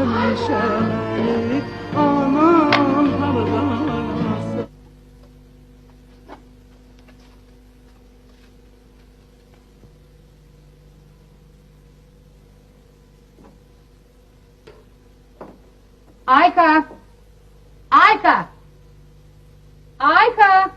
Həmişə məni aman hardasın. Ayka! Ayka! Ayka!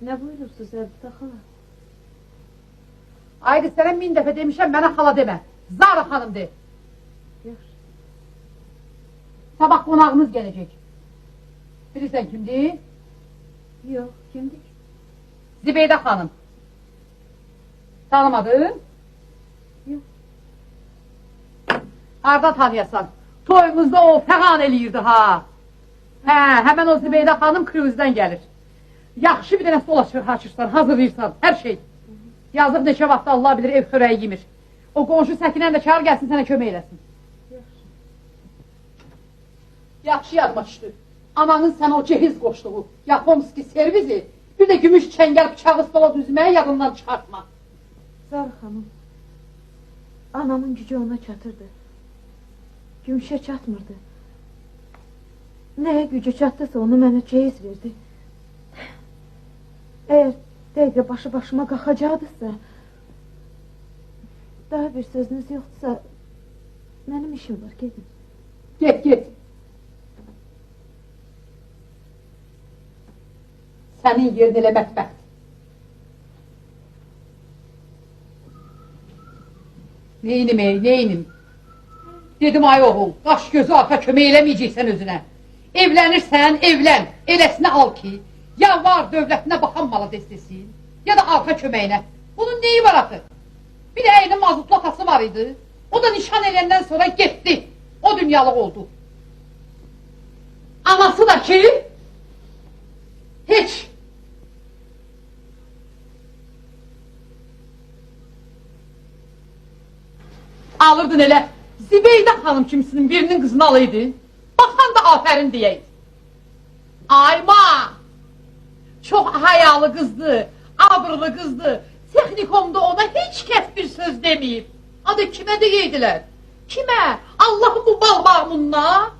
Ne buyurursunuz Zərbita xala? Ayda sənə 1000 dəfə demişəm, mənə xala demə. Zara xanım de. Yaxşı. Sabah qonağınız gələcək. Bilirsən kimdir? Yox, kimdir? Zibeydə xanım. Tanımadın? Yox. Harada tanıyasan? Toyumuzda o fəğan eləyirdi ha. Hə, həmən o Zibeydə xanım Krivizdən gəlir. Yaxşı bir dənə stol açırsan, hazırlayırsan, hər şey. Yazıq neçə vaxt Allah bilir ev xörəyi yemir. O qonşu Səkinən də çağır gəlsin sənə kömək eləsin. Yaxşı. Yaxşı yadıma düşdü. Ananın sənə o cehiz qoşduğu, Yakomski servizi, bir də gümüş çəngəl bıçağı stola düzməyə yadından çıxartma. Zara xanım, anamın gücü ona çatırdı. Gümüşə çatmırdı. Nəyə gücü çatdısa onu mənə ceyiz verdi. Eğer dəqiqə başı başıma qalxacaqdırsa, daha bir sözünüz yoxdursa, mənim işim var, gedin. Get, get. Sənin yerin elə mətbəxdir. Neyinim ey, neyinim? Dedim ay oğul, qaş gözü arxa kömək eləməyəcəksən özünə. Evlənirsən, evlən, eləsinə al ki, ya var dövlətinə baxan mala destesin, ya da arxa köməyinə. Bunun neyi var axı? Bir də əynin mazutlu atası var idi. O da nişan eləyəndən sonra getdi. O dünyalıq oldu. Anası da ki, heç. Alırdın elə Zibeydə xanım kimsinin birinin qızını alaydı. Baxan da afərin deyəydi. Ayma! Çox hayalı qızdı, abrılı qızdı. Texnikomda ona heç kəs bir söz deməyib. Adı kimə deyirdilər? Kimə? Allahın bu bal bağımına?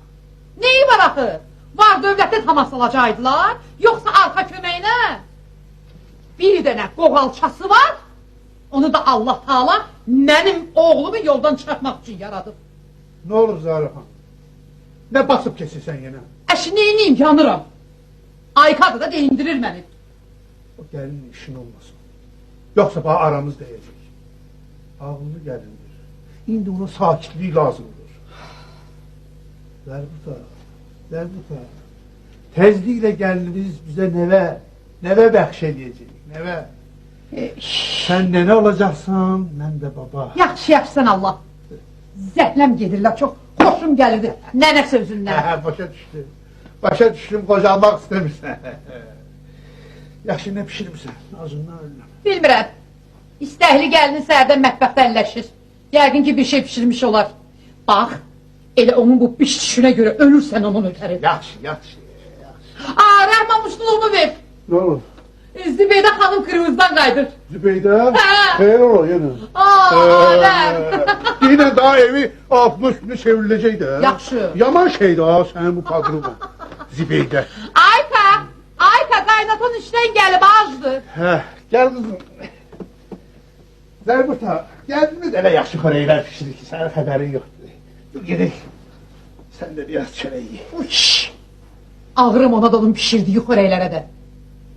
Neyi var axı? Var dövlətə tamas alacaqdılar, yoxsa arxa köməyinə? Bir dənə qoğalçası var, onu da Allah Taala mənim oğlumu yoldan çıxartmaq üçün yaradıb. Ne olur Zara xan? Ne basıp kesilsen yine? Əşi neyniyim, yanıram. Aykadı da deyindirir məni. O gelinin işin olmasın. Yoksa bana aramız değecek. Ağıllı gelindir. İndi ona sakitliği lazımdır. Zerbuta. Tezlikle gelinimiz bize neve bəxş neve. Sen nene olacaksın, ben de baba. Yaxşı, yaxşısan Allah. Zəhləm gedirlər, çox xoşum gəlirdi nənə sözündən. Başa düştüm, qocalmaq istəmirsən. Yaxşı, ne pişirmişsən? Ağzından ölürüm. Bilmirəm. İstəkli gəlinin səhərdən mətbəxdə əlləşir. Yəqin ki, bir şey pişirmiş olar. Bax, elə onun bu pişişinə görə ölürsən onun ötəri. Yaxşı. Rəhmamışlığımı ver. Ne olur? Zibeydə xanım Krivizdən qayıdır. Zübeyde? Hə. Xeyr ola yine. Aləm. Yine daha evi altına üstüne çevrilecek de. Yaxşı. Yaman şeydi ha senin bu kadrona. Zibeyde. Ayka qaynatan işdən gəlib azdır. Heh, gel kızım. Zerbuta, geldiniz ele yaxşı xörəklər pişirik ki, senin haberin yoktu. Dur gidelim. Sen de biraz çörək ye. Uş! Ağrım ona da onun pişirdiği xörəklərə də.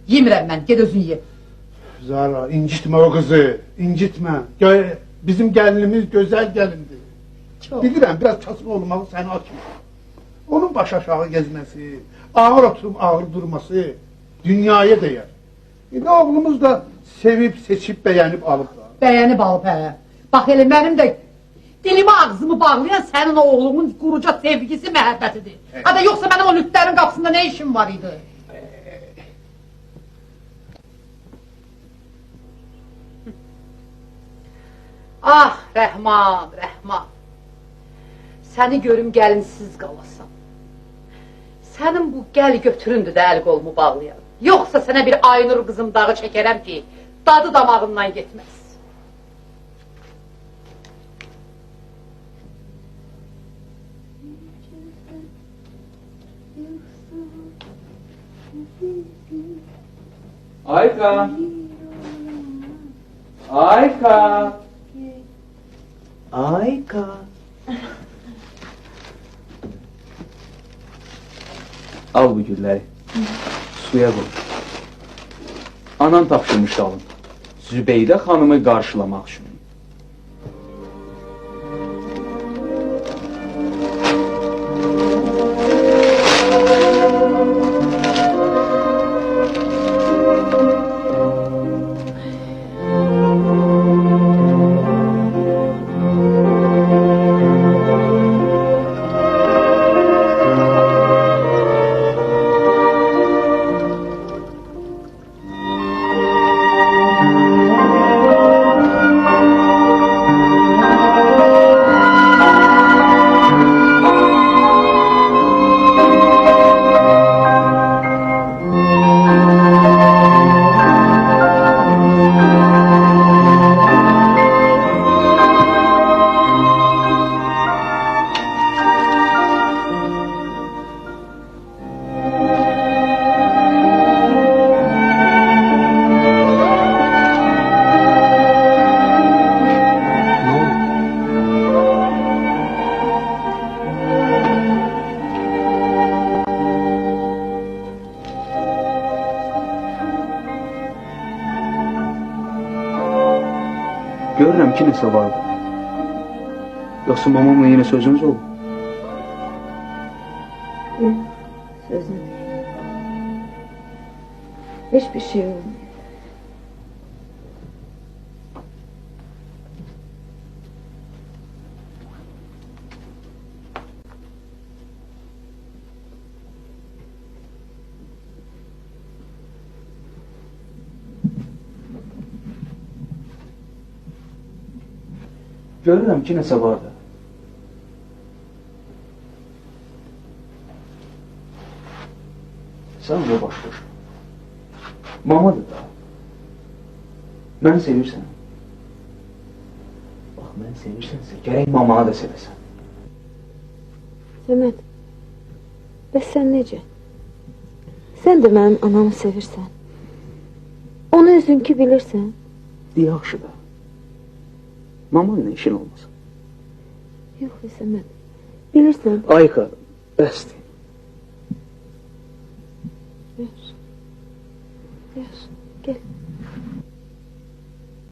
Yemirəm mən, ged özün ye. Zara, incitme o kızı, incitme. Bizim gelinimiz güzel gelindi. Çok. Bilirəm, biraz kasıb olmağı səni açmır. Onun baş aşağı gezmesi, ağır oturum ağır durması dünyaya değer. Oğlumuz da sevip seçip beğenip alıp da. Bəyənib alıb hə. Bax elə mənim də dilimi ağzımı bağlayan sənin o oğlumun quruca sevgisi, məhəbbətidir. Hadi yoxsa mənim o lütlərin qapısında nə işim var idi? Ah, Rəhman. Səni görüm gəlinsiz qalasan. Sənin bu gəl götüründür də əl qolumu bağlayan. Yoxsa sənə bir Aynur qızım dağı çəkərəm ki, dadı damağından getməz. Ayka! Ayka! Ayka! Al bu gülləri. Suya qoy. Anam tapşırmışdı alın. Zübeydə xanımı qarşılamaq üçün. Görürəm ki, nəsə vardı. Yoxsa mamamla yenə sözünüz oldu? Yok, sözüm. Hiçbir şey olmuyor. Görürəm ki, nəsə vardı. Sən də başlayır. Mamadır da. Mən sevirsən. Bax, mən sevirsənsə, gərək mamanı da sevəsən. Səməd, bəs sən necə? Sən də mənim anamı sevirsən. Onu özün ki bilirsən. Yaxşı da. Mamanla işin olmasın. Yox, Səməd, bilirsən. Ayka, bəsdir. Yaxşı. Yaxşı.